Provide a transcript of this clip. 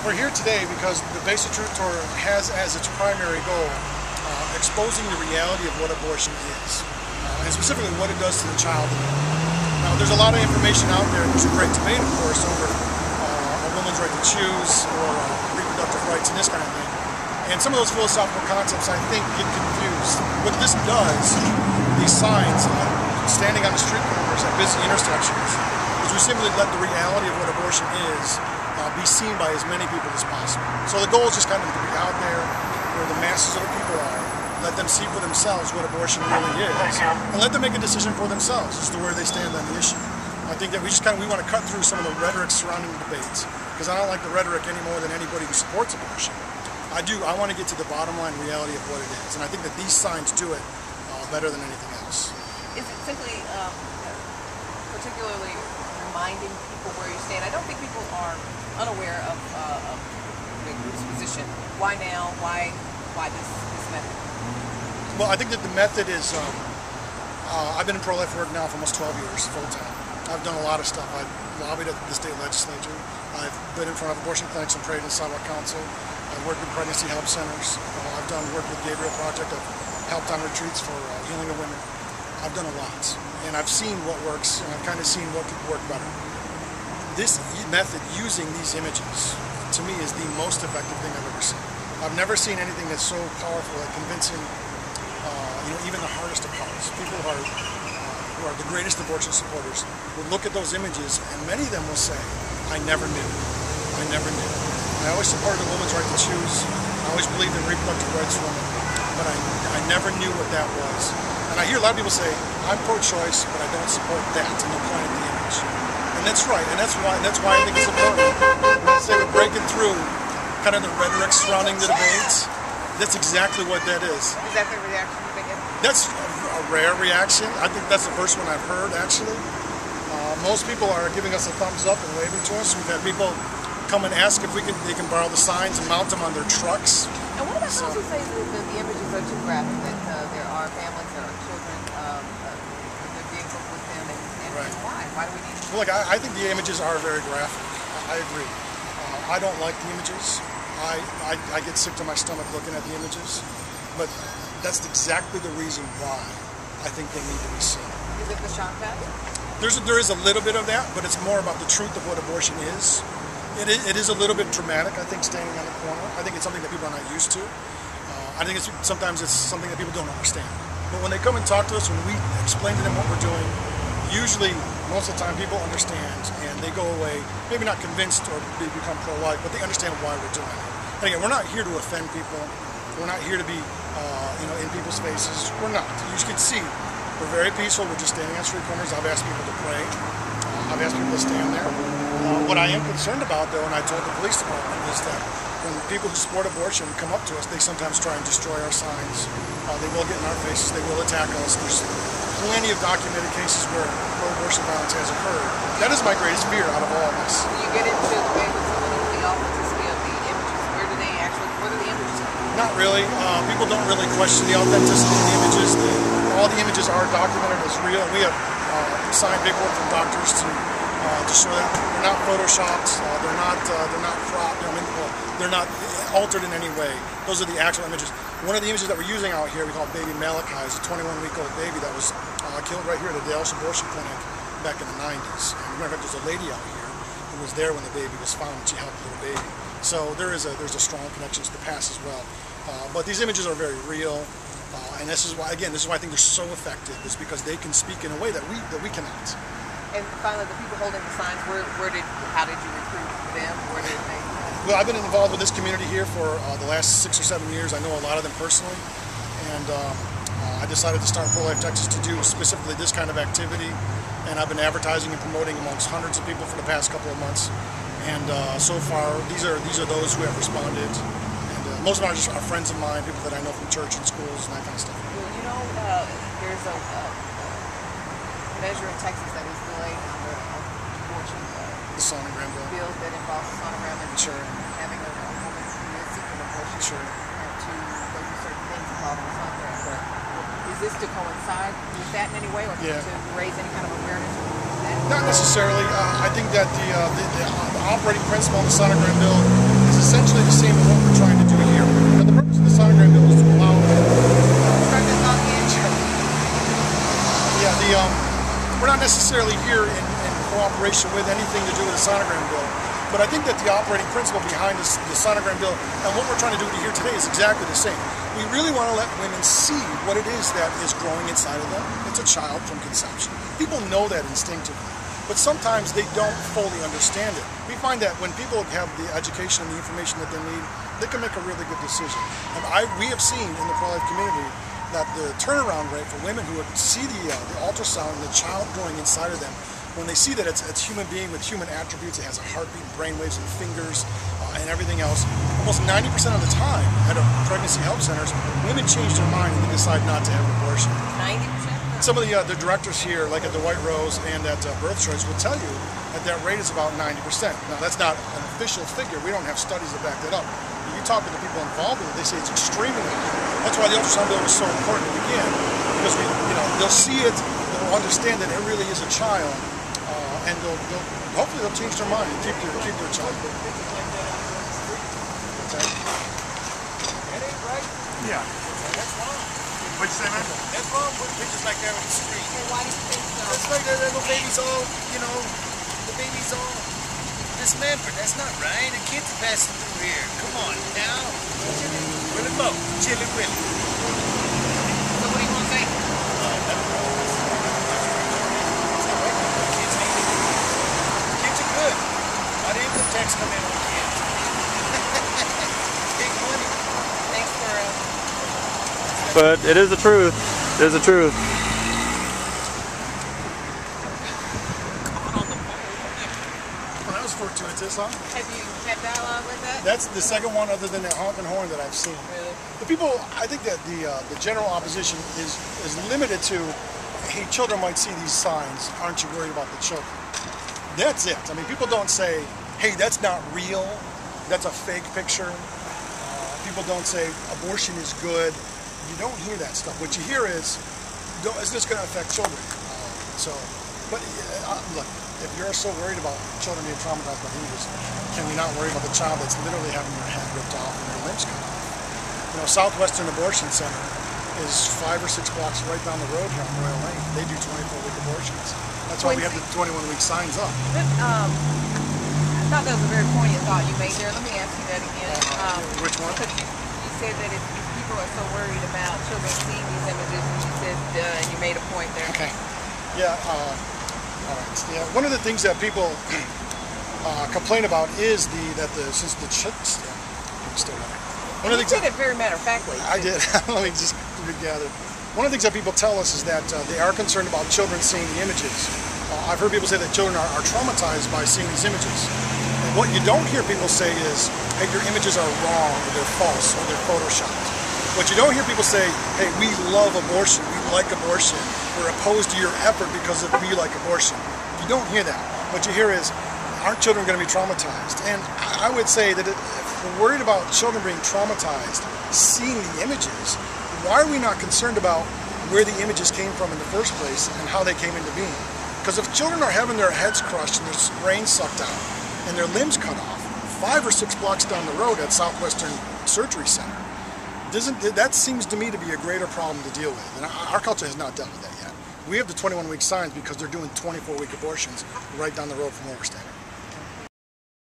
we're here today because the Basic Truth Tour has as its primary goal exposing the reality of what abortion is, and specifically what it does to the child. Now, there's a lot of information out there. There's a great debate, of course, over a woman's right to choose or reproductive rights and this kind of thing. And some of those philosophical concepts, I think, get confused. What this does, these signs standing on the street corners at busy intersections, is we simply let the reality of what abortion is be seen by as many people as possible. So the goal is just kind of to be out there where the masses of the people are, let them see for themselves what abortion really is, and let them make a decision for themselves as to where they stand on the issue. I think that we want to cut through some of the rhetoric surrounding the debates, because I don't like the rhetoric any more than anybody who supports abortion. I want to get to the bottom line reality of what it is, and I think that these signs do it better than anything else. Is it simply particularly reminding people where you stand? I don't think people are unaware of the group's position. Why now? Why this method? Well, I think that the method is, I've been in pro-life work now for almost 12 years, full-time. I've done a lot of stuff. I've lobbied at the state legislature. I've been in front of abortion clinics and prayed in Sidewalk Council. I've worked with pregnancy help centers. I've done work with Gabriel Project. I've helped on retreats for healing of women. I've done a lot, and I've seen what works, and I've kind of seen what could work better. This method, using these images, to me is the most effective thing I've ever seen. I've never seen anything that's so powerful at convincing, even the hardest of hearts. People who are the greatest abortion supporters will look at those images, and many of them will say, I never knew. I never knew. I always supported a woman's right to choose. I always believed in reproductive rights for women, but I never knew what that was. And I hear a lot of people say, I'm pro-choice, but I don't support that, and they'll point at the image. And that's right, and that's why I think it's important. When I say we're breaking through kind of the rhetoric surrounding the debates, that's exactly what that is. Is that the reaction you've been getting? That's a rare reaction. I think that's the first one I've heard, actually. Most people are giving us a thumbs up and waving to us. We've had people come and ask if they can borrow the signs and mount them on their trucks. And what about those who say that the images are too graphic, that there are families, there are children, they're being hooked with them, and right. Why? Why do we need to? Well, look, I think the images are very graphic. I agree. I don't like the images. I get sick to my stomach looking at the images, but that's exactly the reason why I think they need to be seen. Is it the shock value? There is a little bit of that, but it's more about the truth of what abortion is. It is a little bit dramatic, I think, standing on the corner. I think it's something that people are not used to. I think sometimes it's something that people don't understand. But when they come and talk to us, when we explain to them what we're doing, usually, most of the time, people understand, and they go away, maybe not convinced or they become pro-life, but they understand why we're doing it. And again, we're not here to offend people. We're not here to be, in people's faces. We're not. You can see, we're very peaceful. We're just standing on street corners. I've asked people to pray. I've asked people to stand there. What I am concerned about, though, and I told the police department, is that when people who support abortion come up to us, they sometimes try and destroy our signs. They will get in our faces. They will attack us. There's plenty of documented cases where pro-abortion violence has occurred. That is my greatest fear out of all this. When you get into the debate with someone of the authenticity of the images, where do the images come? Not really. People don't really question the authenticity of the images. All the images are documented as real. We have signed paperwork from doctors to show that they're not photoshopped. They're not cropped. They're not altered in any way. Those are the actual images. One of the images that we're using out here, we call baby Malachi, is a 21-week-old baby that was killed right here at the Dallas Abortion Clinic back in the 90s. And remember, there's a lady out here who was there when the baby was found. She helped the little baby. So there's a strong connection to the past as well. But these images are very real, and this is why I think they're so effective. Is because they can speak in a way that we cannot. And finally, the people holding the signs, how did you recruit them? Where did they? Well, I've been involved with this community here for the last 6 or 7 years. I know a lot of them personally, and I decided to start Pro-Life Texas to do specifically this kind of activity. And I've been advertising and promoting amongst hundreds of people for the past couple of months. And so far, these are those who have responded. And most of them are friends of mine, people that I know from church and schools and that kind of stuff. Well, there's a measure in Texas that is delayed under abortion. The sonogram bill. That involves the sonogram and sure. Having a woman who is seeking abortion sure. To go do certain things involved in the sonogram. Right. Is this to coincide with that in any way, or to raise any kind of awareness with that? Not necessarily. I think that the operating principle of the sonogram bill is necessarily here in cooperation with anything to do with the sonogram bill, but I think that the operating principle behind the sonogram bill and what we're trying to do here today is exactly the same. We really want to let women see what it is that is growing inside of them. It's a child from conception. People know that instinctively, but sometimes they don't fully understand it. We find that when people have the education and the information that they need, they can make a really good decision. And we have seen in the pro-life community that the turnaround rate for women who see the ultrasound and the child growing inside of them, when they see that it's a human being with human attributes, it has a heartbeat, brainwaves, and fingers, and everything else, almost 90% of the time at pregnancy help centers, women change their mind and they decide not to have an abortion. 90%? Some of the directors here, like at the White Rose and at Birth Choice, will tell you that rate is about 90%. Now, that's not an official figure. We don't have studies that back that up. But you talk to the people involved with it, they say it's extremely high. That's why the ultrasound bill was so important to begin, because they'll see it, they'll understand that it really is a child, and hopefully they'll change their mind and keep their child. Okay. That ain't right. Yeah. That's wrong. What'd you say, man? That's wrong putting pictures like that on the street. Okay, why do you think so? It's like that little baby's all, the baby's all dismembered. That's not right. The kids are passing through here. Come on now. Willie Mo, Chili Willie. So what do you want to say? Kids are good. Why the income tax come in on kids? Big money. Thanks for But it is the truth. It is the truth. Well, that was fortuitous, huh? Have you had dialogue with that? That's the second one other than the honk and horn that I've seen. Really? The people, I think that the general opposition is limited to, hey, children might see these signs, aren't you worried about the children? That's it. I mean, people don't say, hey, that's not real, that's a fake picture. People don't say abortion is good. You don't hear that stuff. What you hear is this going to affect children? Look, if you're so worried about children being traumatized by images, can we not worry about the child that's literally having their head ripped off and their limbs cut off? Southwestern Abortion Center is 5 or 6 blocks right down the road here on Royal Lane. They do 24-week abortions. That's why we have the 21-week signs up. I thought that was a very poignant thought you made there. Let me ask you that again. Which one? Because you said that if people are so worried about children seeing these images, and you said, and you made a point there. Okay. Yeah. All right. Yeah. One of the things that people complain about is since the chicks still have it. One of the things you said it very matter-of-factly. I did. Let me just regather. One of the things that people tell us is that they are concerned about children seeing the images. I've heard people say that children are traumatized by seeing these images. And what you don't hear people say is, hey, your images are wrong, or they're false, or they're photoshopped. What you don't hear people say, hey, we love abortion, we like abortion, we're opposed to your effort because we like abortion. You don't hear that. What you hear is, aren't children going to be traumatized? And I would say that if we're worried about children being traumatized, seeing the images, why are we not concerned about where the images came from in the first place and how they came into being? Because if children are having their heads crushed and their brains sucked out and their limbs cut off 5 or 6 blocks down the road at Southwestern Surgery Center, that seems to me to be a greater problem to deal with. And our culture has not dealt with that yet. We have the 21-week signs because they're doing 24-week abortions right down the road from where we're standing.